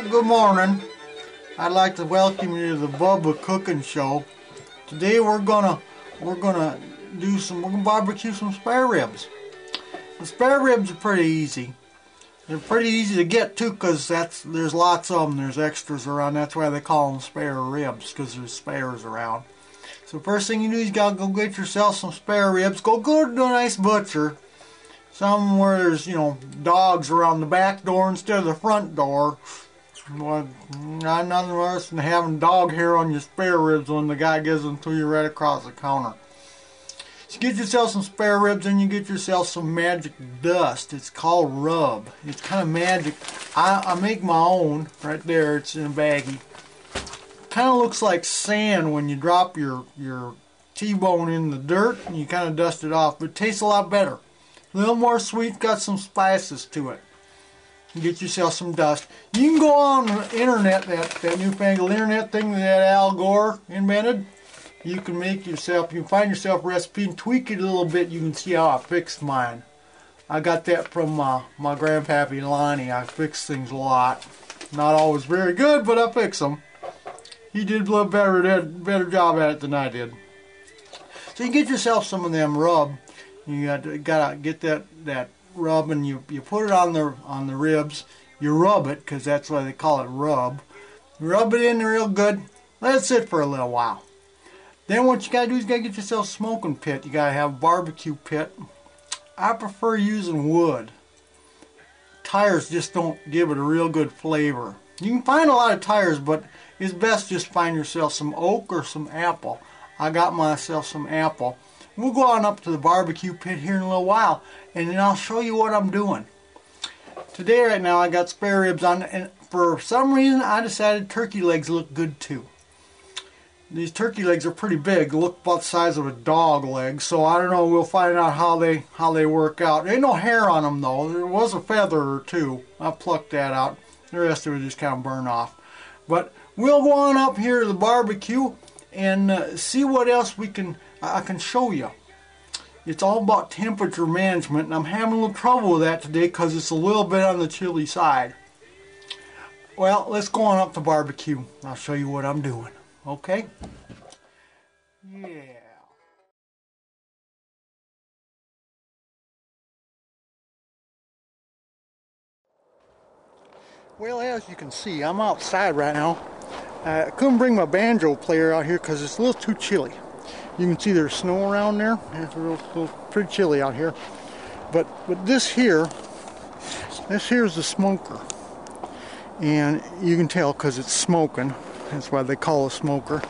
Good morning. I'd like to welcome you to the Bubba cooking show. Today we're gonna barbecue some spare ribs. The spare ribs are pretty easy. They're pretty easy to get too, because there's lots of them. There's extras around. That's why they call them spare ribs, because there's spares around. So first thing you do is you gotta go get yourself some spare ribs. Go to a nice butcher. Some where there's, dogs around the back door instead of the front door. Well, not nothing worse than having dog hair on your spare ribs when the guy gives them to you right across the counter. So you get yourself some spare ribs and you get yourself some magic dust. It's called rub. It's kind of magic. I make my own right there. It's in a baggie. Kind of looks like sand when you drop your T-bone in the dirt and you kind of dust it off, but it tastes a lot better. A little more sweet, got some spices to it. You get yourself some dust. You can go on the internet, that newfangled internet thing that Al Gore invented. You can find yourself a recipe and tweak it a little bit. You can see how I fixed mine. I got that from my grandpappy Lonnie. I fix things a lot. Not always very good, but I fix them. He did a little better job at it than I did. So you get yourself some of them rub. You gotta get that rub, and you put it on the ribs. You rub it, because that's why they call it rub. You rub it in real good. Let it sit for a little while. Then what you gotta do is you gotta get yourself a smoking pit. You gotta have a barbecue pit. I prefer using wood. Tires just don't give it a real good flavor. You can find a lot of tires, but it's best just find yourself some oak or some apple. I got myself some apple. We'll go on up to the barbecue pit here in a little while, and then I'll show you what I'm doing. Today, right now, I got spare ribs on, and for some reason, I decided turkey legs look good too. These turkey legs are pretty big, look about the size of a dog leg, so I don't know, we'll find out how they work out. There ain't no hair on them though. There was a feather or two. I plucked that out. The rest of it just kind of burned off. But we'll go on up here to the barbecue and see what else I can show you. It's all about temperature management, and I'm having a little trouble with that today because it's a little bit on the chilly side. Well, let's go on up to barbecue. I'll show you what I'm doing. Okay? Yeah. Well, as you can see, I'm outside right now. I couldn't bring my banjo player out here because it's a little too chilly. You can see there's snow around there. It's pretty chilly out here. But this here's the smoker. And you can tell because it's smoking. That's why they call it a smoker.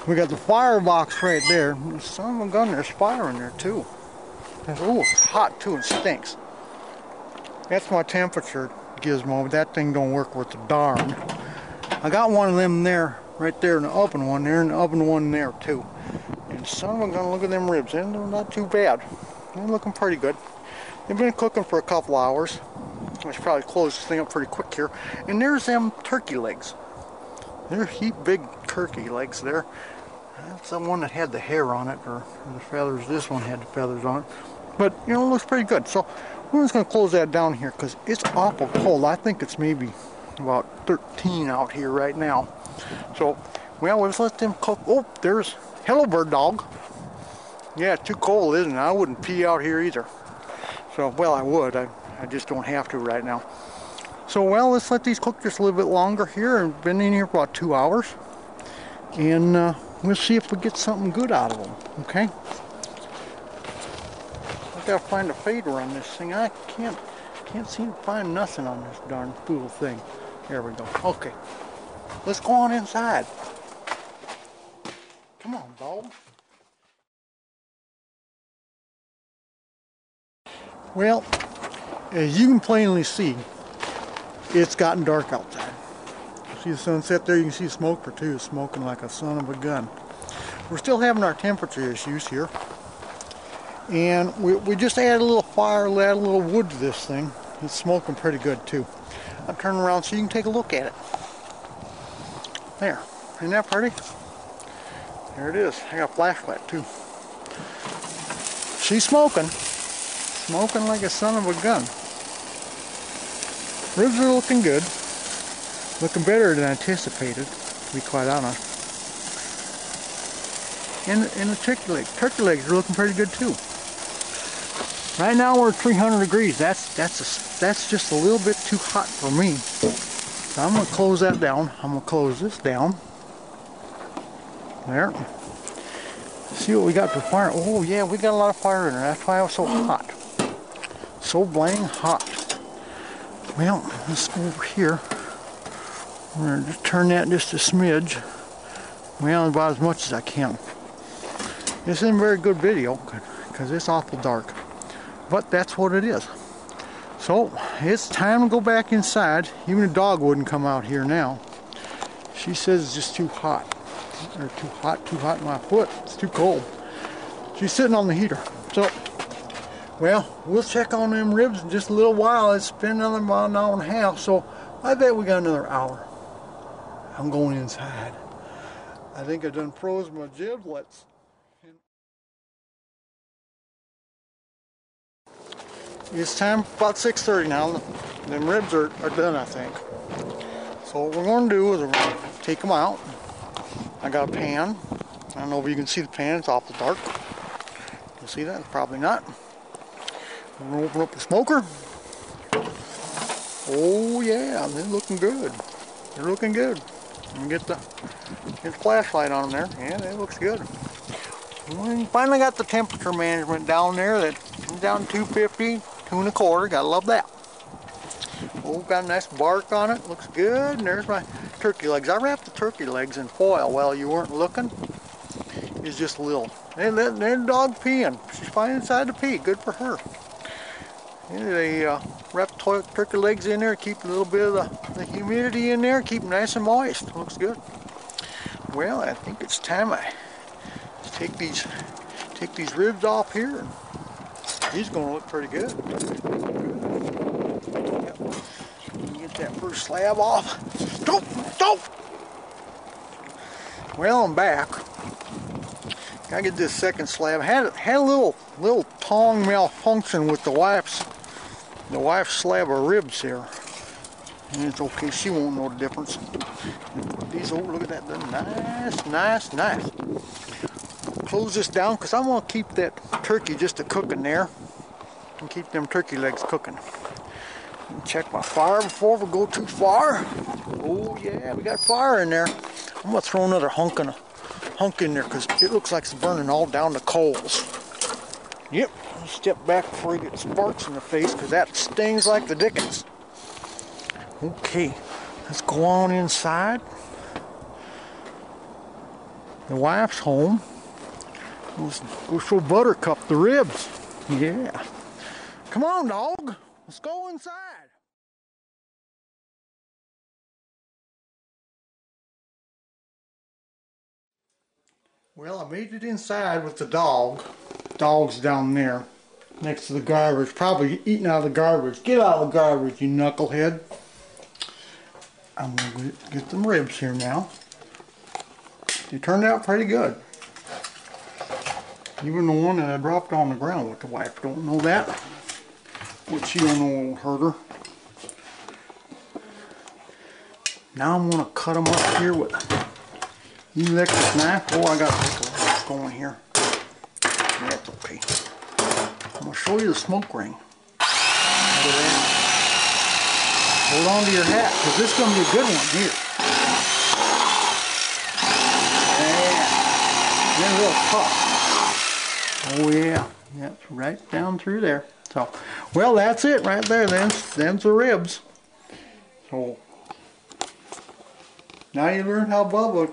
We got the firebox right there. Son of a gun, there's fire in there too. Oh, it's hot too, it stinks. That's my temperature gizmo. That thing don't work worth a darn. I got one of them there, right there, in the oven one there, and the oven one there too. And son of a gun, look at them ribs. They're not too bad. They're looking pretty good. They've been cooking for a couple hours. I should probably close this thing up pretty quick here. And there's them turkey legs. They're heap big turkey legs there. That's the one that had the hair on it, or the feathers. This one had the feathers on it. But, it looks pretty good. So, we're just going to close that down here because it's awful cold. I think it's maybe about 13 out here right now. So, well, let's let them cook. Oh, there's hello, bird dog. Yeah, it's too cold, isn't it? I wouldn't pee out here either. So, well, I would. I just don't have to right now. So, well, let's let these cook just a little bit longer here. I've been in here for about 2 hours. And we'll see if we get something good out of them. Okay? I gotta find a fader on this thing. I can't seem to find nothing on this darn fool thing. There we go. Okay. Let's go on inside. Come on, dog. Well, as you can plainly see, it's gotten dark outside. See the sunset there? You can see the smoker too, smoking like a son of a gun. We're still having our temperature issues here. And we just added a little fire, added a little wood to this thing. It's smoking pretty good too. I'll turn around so you can take a look at it. There. Isn't that pretty? There it is. I got a flashlight too. She's smoking. Smoking like a son of a gun. Ribs are looking good. Looking better than anticipated, to be quite honest. And the turkey legs are looking pretty good too. Right now we're at 300 degrees. That's just a little bit too hot for me. So I'm gonna close that down. I'm gonna close this down. There. See what we got for fire. Oh yeah, we got a lot of fire in there. That's why it was so hot. So blang hot. Well, let's go over here. We're gonna just turn that just a smidge. Well, about as much as I can. This isn't a very good video because it's awful dark. But that's what it is. So it's time to go back inside. Even the dog wouldn't come out here now. She says it's just too hot. Or too hot in my foot. It's too cold. She's sitting on the heater. So, well, we'll check on them ribs in just a little while. It's been about an hour and a half. So I bet we got another hour. I'm going inside. I think I done froze my giblets. It's time about 6:30 now. Them ribs are done, I think. So what we're going to do is we're going to take them out. I got a pan. I don't know if you can see the pan. It's awful dark. You see that? Probably not. We're going to open up the smoker. Oh yeah, they're looking good. They're looking good. And get the flashlight on them there. Yeah, it looks good. We finally got the temperature management down there. That's down 250. 2 1/4, gotta love that. Oh, got a nice bark on it, looks good. And there's my turkey legs. I wrapped the turkey legs in foil while you weren't looking. It's just a little. And there's the dog peeing. She's fine inside to pee, good for her. And they wrap the turkey legs in there, keep a little bit of the humidity in there, keep them nice and moist. Looks good. Well, I think it's time I take these ribs off here. He's going to look pretty good. Yep. Get that first slab off. Stop! Well, I'm back. Gotta get this second slab. Had a little tong malfunction with the wife's slab of ribs here. And it's okay. She won't know the difference. Put these over. Look at that. They're nice. Close this down because I want to keep that turkey just a cooking there. And keep them turkey legs cooking. Check my fire before we go too far. Oh yeah, we got fire in there. I'm gonna throw another hunk in there because it looks like it's burning all down the coals. Yep, step back before you get sparks in the face because that stings like the dickens. Okay, let's go on inside. The wife's home. Go show Buttercup the ribs. Yeah. Come on, dog. Let's go inside. Well, I made it inside with the dog. The dog's down there next to the garbage, probably eating out of the garbage. Get out of the garbage, you knucklehead. I'm going to get them ribs here now. They turned out pretty good. Even the one that I dropped on the ground with the wife don't know that. Which she don't know won't hurt her. Now I'm going to cut them up here with electric knife. Oh, I got what's going here. That's okay. I'm going to show you the smoke ring. Look at that. Hold on to your hat because this is going to be a good one here. Yeah. They're real tough. Oh yeah, that's right down through there. So, well, that's it right there. Them's the ribs. So, now you learn how Bubba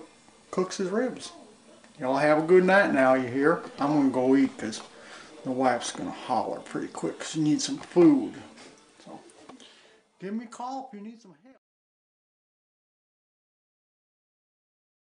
cooks his ribs. Y'all have a good night now, you hear? I'm going to go eat because the wife's going to holler pretty quick. She needs some food. So, give me a call if you need some help.